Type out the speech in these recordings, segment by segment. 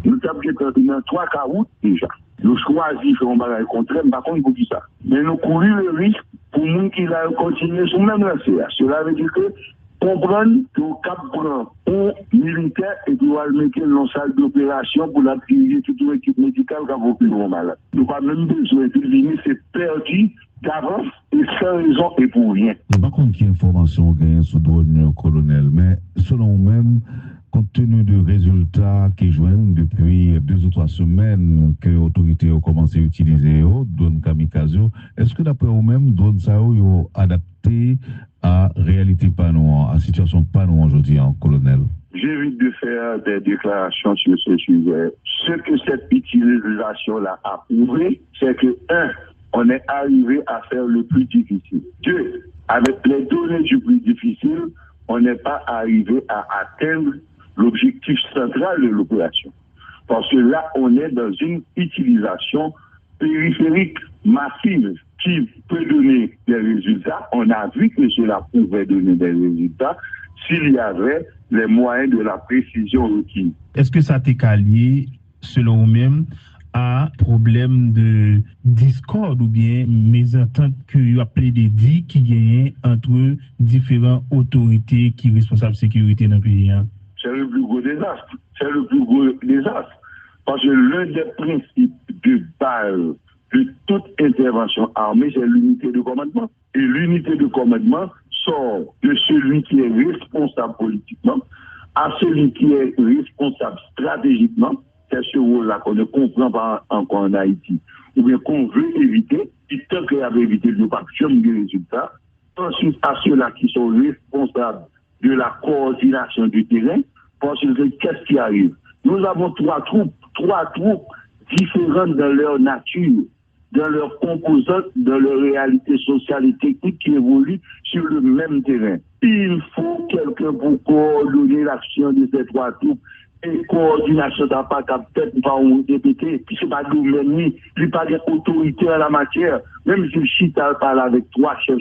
Nous avons dans 3 caroutes déjà. Nous choisissons un bagage contraire, par contre, pour qui ça. Mais nous courons le risque pour nous qui va continuer sur le même lancé. Cela veut dire que comprendre que le cap prend un militaire et doit le mettre dans la salle d'opération pour l'activer toute l'équipe médicale qui va plus gros malade. Nous n'avons pas même besoin de venir, c'est perdu d'avance et sans raison et pour rien. Je ne sais pas quelle information gagne sur le colonel, mais selon vous-même, compte tenu de résultats qui joignent depuis 2 ou 3 semaines que les autorités ont commencé à utiliser drone kamikaze, est-ce que d'après vous-même, drone ça ont adapté à réalité panou, à situation panou aujourd'hui en colonel? J'évite de faire des déclarations sur ce sujet. Ce que cette utilisation-là a prouvé, c'est que, 1, on est arrivé à faire le plus difficile. 2, avec les données du plus difficile, on n'est pas arrivé à atteindre l'objectif central de l'opération. Parce que là, on est dans une utilisation périphérique massive qui peut donner des résultats. On a vu que cela pouvait donner des résultats s'il y avait les moyens de la précision requise. Est-ce que ça t'est lié, selon vous-même, à problème de discorde ou bien mésentente que vous appelez des dits qui gagnent entre différentes autorités qui sont responsables de la sécurité dans le pays? C'est le plus gros désastre. C'est le plus gros désastre. Parce que l'un des principes de base de toute intervention armée, c'est l'unité de commandement. Et l'unité de commandement sort de celui qui est responsable politiquement à celui qui est responsable stratégiquement. C'est ce rôle-là qu'on ne comprend pas encore en Haïti. Ou bien qu'on veut éviter, et tant qu'il y avait évité le maximum de résultats. Ensuite, à ceux-là qui sont responsables de la coordination du terrain, parce que qu'est-ce qui arrive? Nous avons 3 troupes différentes dans leur nature, dans leurs composantes, dans leur réalité sociale et technique qui évoluent sur le même terrain. Il faut quelqu'un pour coordonner l'action de ces 3 troupes. Et coordination n'a pas peut-être pas répéter, puis c'est pas nous même ni, il n'y a pas d'autorité en la matière. Même si le Chita parle avec 3 chefs,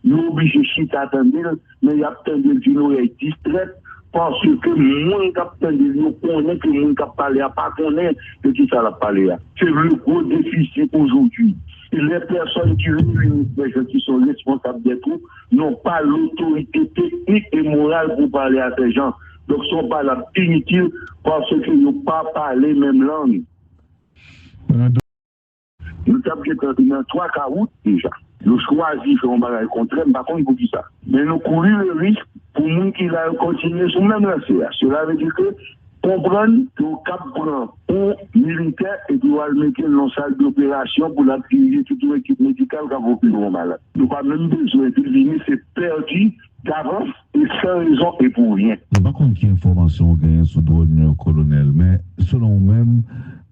nous obligés Chita attendre, mais il y a peut-être d'une oreille distraite. Parce que moins capitaine de nous connaît que moins cap parler à pas connaître de qui ça l'a parlé. C'est le gros déficit aujourd'hui. Et les personnes qui réunissent les gens qui sont responsables des troupes n'ont pas l'autorité technique et morale pour parler à ces gens. Donc, ils ne sont pas là inutiles parce qu'ils n'ont pas parlé même langue. Nous avons dans 3 caroutes déjà. Nous choisissons un bagage contraire, par contre, pour qui ça. Mais nous courons le risque pour nous qui va continuer sur le même lancé. Cela veut dire que comprendre que le cap prend un militaire et doit le mettre dans la salle d'opération pour l'activer toute l'équipe médicale qui va plus gros malade. Nous n'avons pas même besoin de venir, c'est perdu d'avance et sans raison et pour rien. Je ne sais pas quelle information gagne sur le colonel, mais selon vous-même,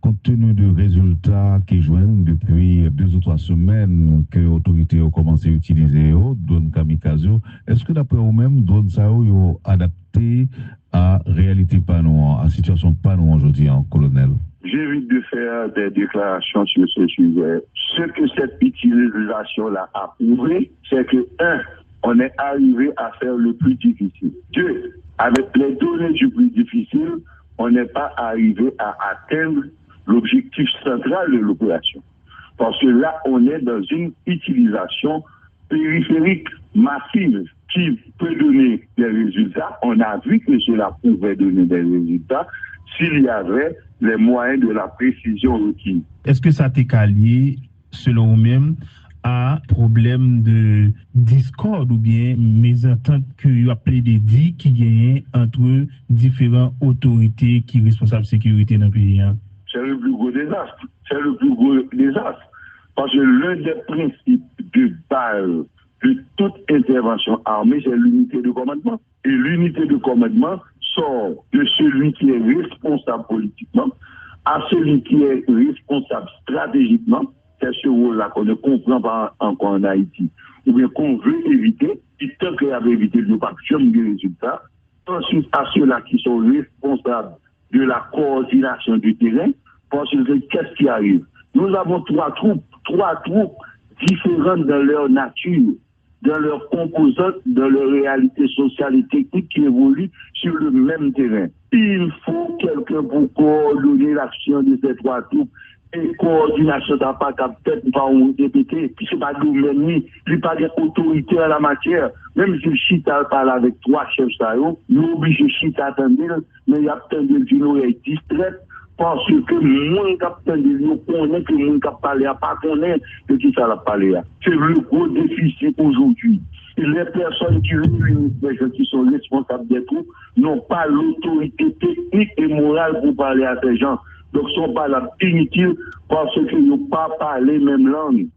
compte tenu de résultats qui joignent depuis 2 ou 3 semaines que les autorités ont commencé à utiliser drone kamikaze, est-ce que d'après vous-même, drone ça ont adapté à réalité panou, à situation panou aujourd'hui en colonel? J'évite de faire des déclarations sur ce sujet. Ce que cette utilisation-là a prouvé, c'est que 1, on est arrivé à faire le plus difficile. 2, avec les données du plus difficile, on n'est pas arrivé à atteindre l'objectif central de l'opération. Parce que là, on est dans une utilisation périphérique massive qui peut donner des résultats. On a vu que cela pouvait donner des résultats s'il y avait les moyens de la précision requise. Est-ce que ça t'est lié, selon vous-même, à problème de discorde ou bien mésentente que vous appelez des dits qui gagnent entre différentes autorités qui sont responsables de la sécurité dans le pays? C'est le plus gros désastre. C'est le plus gros désastre. Parce que l'un des principes de base de toute intervention armée, c'est l'unité de commandement. Et l'unité de commandement sort de celui qui est responsable politiquement à celui qui est responsable stratégiquement. C'est ce rôle-là qu'on ne comprend pas encore en Haïti. Ou bien qu'on veut éviter, et tant qu'il y avait évité le maximum de résultats. Ensuite, à ceux-là qui sont responsables de la coordination du terrain, parce que qu'est-ce qui arrive? Nous avons 3 troupes différentes dans leur nature, dans leurs composantes, dans leur réalité sociale et technique qui évoluent sur le même terrain. Il faut quelqu'un pour coordonner l'action de ces trois troupes. Et coordination n'a pas peut-être pas on répéter, puis c'est pas domaine ni, il pas d'autorité en la matière. Même si le Chita parle avec trois chefs ça, il est obligé Chita attendre, mais il a attendu d'une oreille distraite. Parce que mon capitaine de nous connaît que mon cap parler pas connaît de qui ça l'a parlé. C'est le gros déficit aujourd'hui. Et les personnes qui réunissent les gens qui sont responsables des troupes n'ont pas l'autorité technique et morale pour parler à ces gens. Donc, ils ne sont pas là inutiles parce qu'ils n'ont pas parlé même langue.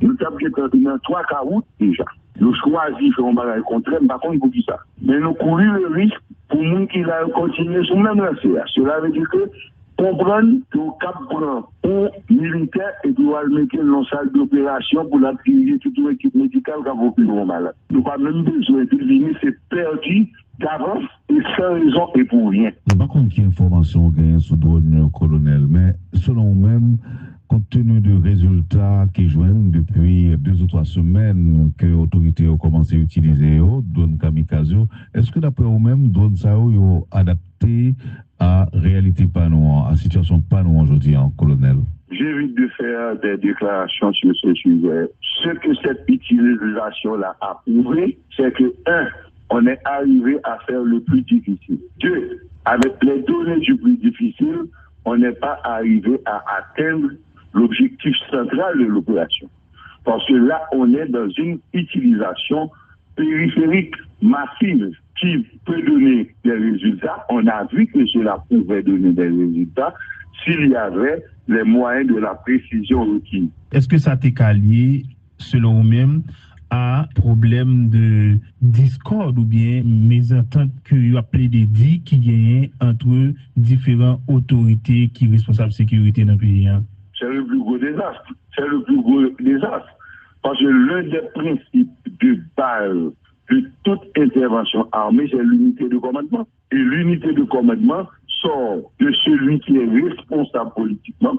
Nous avons dans 3 cas déjà. Nous choisissons de faire un contraire, mais par contre, il faut dire ça. Mais nous courons le risque pour nous qui va continuer sur le même lancé. Cela veut dire que comprendre que le cap prend un militaire et doit le mettre dans une salle d'opération pour la diriger toute une équipe médicale qui va plus malade. Nous n'avons pas même besoin de venir, c'est perdu d'avance et sans raison et pour rien. Par contre, il y a information gagnée sous drone colonel, mais selon vous-même, compte tenu des résultats qui joignent depuis 2 ou 3 semaines que l'autorité a commencé à utiliser drone kamikaze, est-ce que d'après vous-même, drone ça ont adapté à réalité panou, à situation panou aujourd'hui en colonel? J'évite de faire des déclarations sur ce sujet. Ce que cette utilisation-là a prouvé, c'est que, 1, on est arrivé à faire le plus difficile. 2, avec les données du plus difficile, on n'est pas arrivé à atteindre l'objectif central de l'opération. Parce que là, on est dans une utilisation périphérique massive qui peut donner des résultats. On a vu que cela pouvait donner des résultats s'il y avait les moyens de la précision requise. Est-ce que ça t'est calé, selon vous-même, à problème de discorde ou bien mésentente que vous appelez des dits qui gagnent entre différentes autorités qui sont responsables de la sécurité dans le pays? C'est le plus gros désastre. C'est le plus gros désastre. Parce que l'un des principes de base de toute intervention armée, c'est l'unité de commandement. Et l'unité de commandement sort de celui qui est responsable politiquement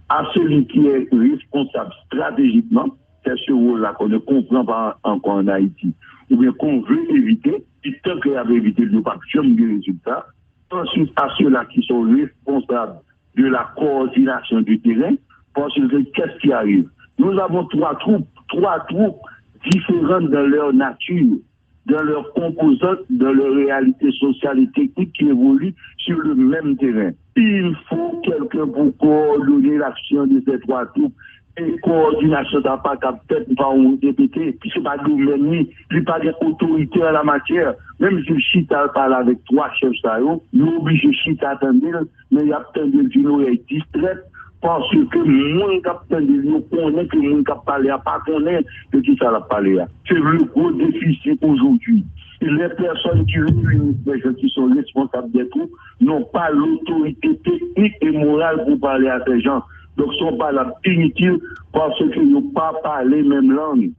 à celui qui est responsable stratégiquement. C'est ce rôle-là qu'on ne comprend pas encore en Haïti. Ou bien qu'on veut éviter, et tant qu'il y avait évité de ne pas jamais de résultats. Ensuite, à ceux-là qui sont responsables de la coordination du terrain, parce que qu'est-ce qui arrive? Nous avons trois troupes différentes dans leur nature, dans leurs composantes, dans leur réalité sociale et technique qui évoluent sur le même terrain. Il faut quelqu'un pour coordonner l'action de ces trois troupes. Et coordination n'a pas peut-être pas on répéter, puis c'est pas domaine ni, il pas d'autorité en la matière. Même si le Chita parle avec trois chefs ça, il est obligé Chita attendre, mais il a attendu d'une oreille distraite. Parce que mon capitaine de nous connaît que mon cap parler à pas connaît de qui ça l'a parlé. C'est le gros déficit aujourd'hui. Et les personnes qui réunissent les gens qui sont responsables des troupes n'ont pas l'autorité technique et morale pour parler à ces gens. Donc, ils ne sont pas là inutiles parce qu'ils n'ont pas parlé même langue.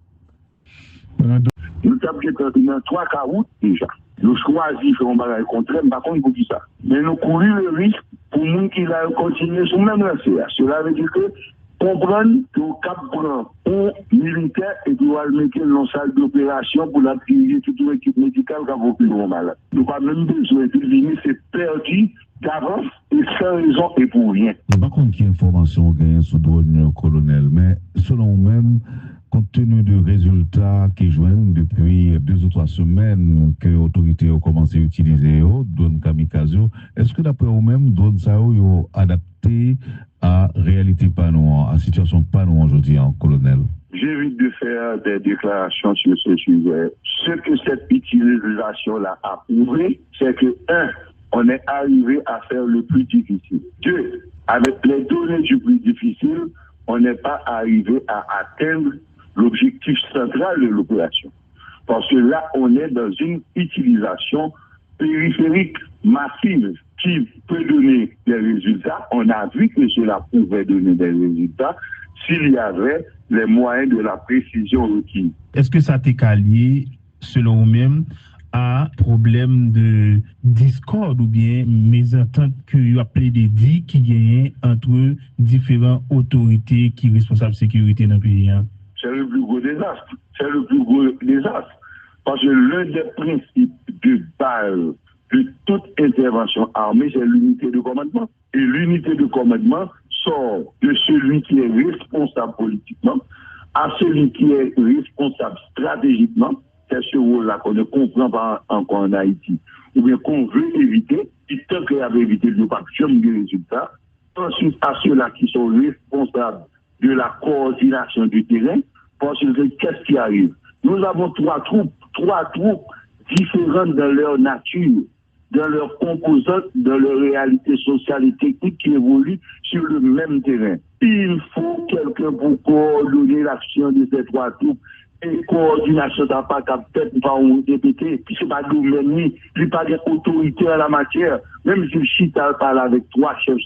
Nous avons dans 3 cas déjà. Nous choisissons de faire un contraire, mais par contre, il faut dire ça. Mais nous courons le risque pour nous qui va continuer sur le même lancé. Cela veut dire que comprendre que le cap prend un militaire et doit le mettre dans une salle d'opération pour la diriger toute une équipe médicale qui va plus malade. Nous n'avons pas même besoin de venir, c'est perdu d'avance et sans raison et pour rien. Par contre, il y a information gagnée sous drone colonel, mais selon vous-même, compte tenu des résultats qui joignent depuis 2 ou 3 semaines que l'autorité a commencé à utiliser drone kamikaze, est-ce que d'après vous-même, drone ça ont adapté à réalité panou, à situation panou aujourd'hui en colonel? J'évite de faire des déclarations sur ce sujet. Ce que cette utilisation-là a prouvé, c'est que 1, on est arrivé à faire le plus difficile. 2, avec les données du plus difficile, on n'est pas arrivé à atteindre l'objectif central de l'opération. Parce que là, on est dans une utilisation périphérique massive qui peut donner des résultats. On a vu que cela pouvait donner des résultats s'il y avait les moyens de la précision requise. Est-ce que ça t'est calé, selon vous-même, à problème de discorde ou bien mésentente que vous appelez des dits qui gagnent entre différentes autorités qui sont responsables de la sécurité dans le pays? C'est le plus gros désastre. C'est le plus gros désastre. Parce que l'un des principes de base de toute intervention armée, c'est l'unité de commandement. Et l'unité de commandement sort de celui qui est responsable politiquement à celui qui est responsable stratégiquement. C'est ce rôle-là qu'on ne comprend pas encore en Haïti, ou bien qu'on veut éviter, et tant qu'il y avait évité de ne pas jamais des résultats. Ensuite, à ceux-là qui sont responsables de la coordination du terrain, parce que qu'est-ce qui arrive? Nous avons trois troupes différentes dans leur nature, dans leurs composantes, dans leur réalité sociale et technique qui évoluent sur le même terrain. Il faut quelqu'un pour coordonner l'action de ces trois troupes. Et coordination n'a pas capté par un député, puis c'est pas domaine, il n'y a pas d'autorité en la matière. Même si le Chita parle avec trois chefs,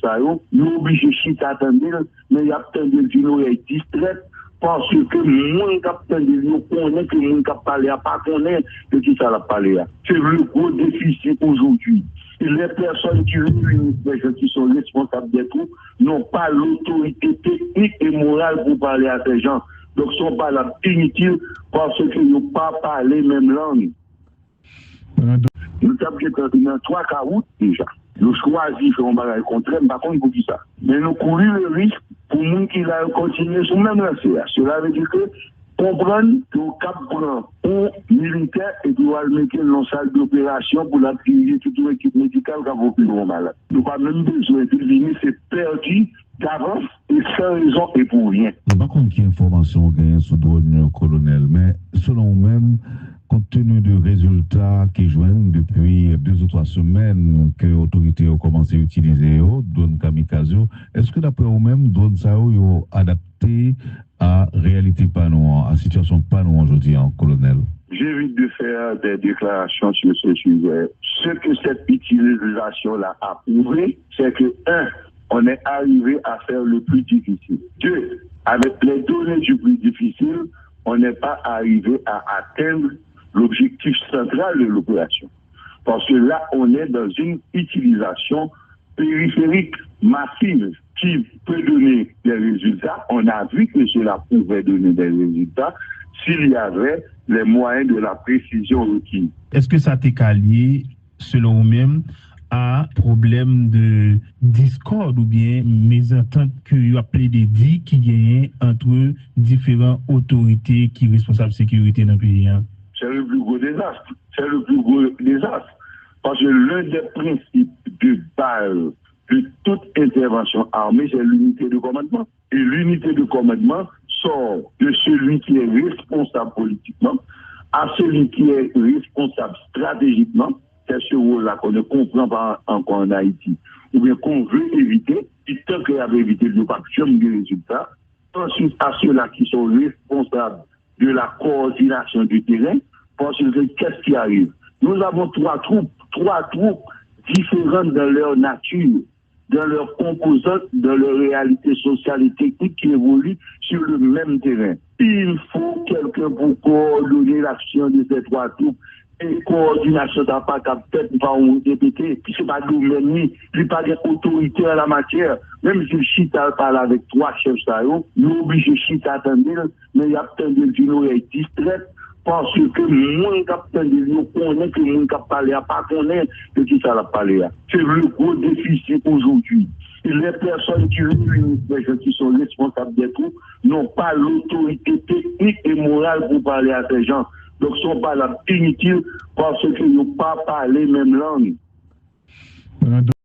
il est obligé de Chita attendre, mais il y a attendu d'une oreille distraite. Parce que mon capitaine de nous connaît que mon capitaine n'a pas connaît de qui ça l'a parlé. C'est le gros déficit aujourd'hui. Et les personnes qui réunissent les gens qui sont responsables des troupes n'ont pas l'autorité technique et morale pour parler à ces gens. Donc, ils ne sont pas là inutiles parce qu'ils n'ont pas parlé même langue. Nous avons dans 3 caroutes déjà. Nous choisissons un bagage contraire, par contre, pour qui ça. Mais nous courons le risque pour nous qui va continuer sur le même lancé. Cela veut dire que comprendre que le cap prend un militaire et doit le mettre dans la salle d'opération pour l'activer toute l'équipe médicale qui va plus loin malade. Nous n'avons pas même besoin de venir, c'est perdu d'avance et sans raison et pour rien. Par contre, il y a information gagnée sous drone colonel, mais selon vous-même, compte tenu de résultats qui joignent depuis 2 ou 3 semaines que les autorités ont commencé à utiliser drone kamikaze, est-ce que d'après vous-même, drone ça ont adapté à réalité panou, à situation panou aujourd'hui en colonel? J'évite de faire des déclarations sur ce sujet. Ce que cette utilisation-là a prouvé, c'est que, 1, on est arrivé à faire le plus difficile. 2, avec les données du plus difficile, on n'est pas arrivé à atteindre l'objectif central de l'opération. Parce que là, on est dans une utilisation périphérique massive qui peut donner des résultats. On a vu que cela pouvait donner des résultats s'il y avait les moyens de la précision requise. Est-ce que ça t'est lié, selon vous-même, à problème de discorde ou bien mésentente que vous appelez des dits qui gagnent entre différentes autorités qui sont responsables de la sécurité dans le pays? C'est le plus gros désastre. C'est le plus gros désastre. Parce que l'un des principes de base de toute intervention armée, c'est l'unité de commandement. Et l'unité de commandement sort de celui qui est responsable politiquement à celui qui est responsable stratégiquement. C'est ce rôle-là qu'on ne comprend pas encore en Haïti. Ou bien qu'on veut éviter, et tant qu'il y avait évité de ne pas jamais des résultats. Ensuite, à ceux-là qui sont responsables de la coordination du terrain, parce que qu'est-ce qui arrive? Nous avons trois troupes différentes dans leur nature, dans leurs composantes, dans leur réalité sociale et technique qui évoluent sur le même terrain. Il faut quelqu'un pour coordonner l'action de ces trois troupes. Et coordination n'a pas capté par un député, puis c'est pas domaine, il n'y a pas d'autorité en la matière. Même si le Chita parle avec trois chefs, il est obligé de Chita attendre, mais il y a attendu d'une oreille distraite. Parce que mon capitaine de nous connaît que mon capitaine n'a pas connaît de qui ça l'a parlé. C'est le gros déficit aujourd'hui. Et les personnes qui réunissent les gens qui sont responsables des troupes n'ont pas l'autorité technique et morale pour parler à ces gens. Donc, ils ne sont pas là inutiles parce qu'ils n'ont pas parlé même langue.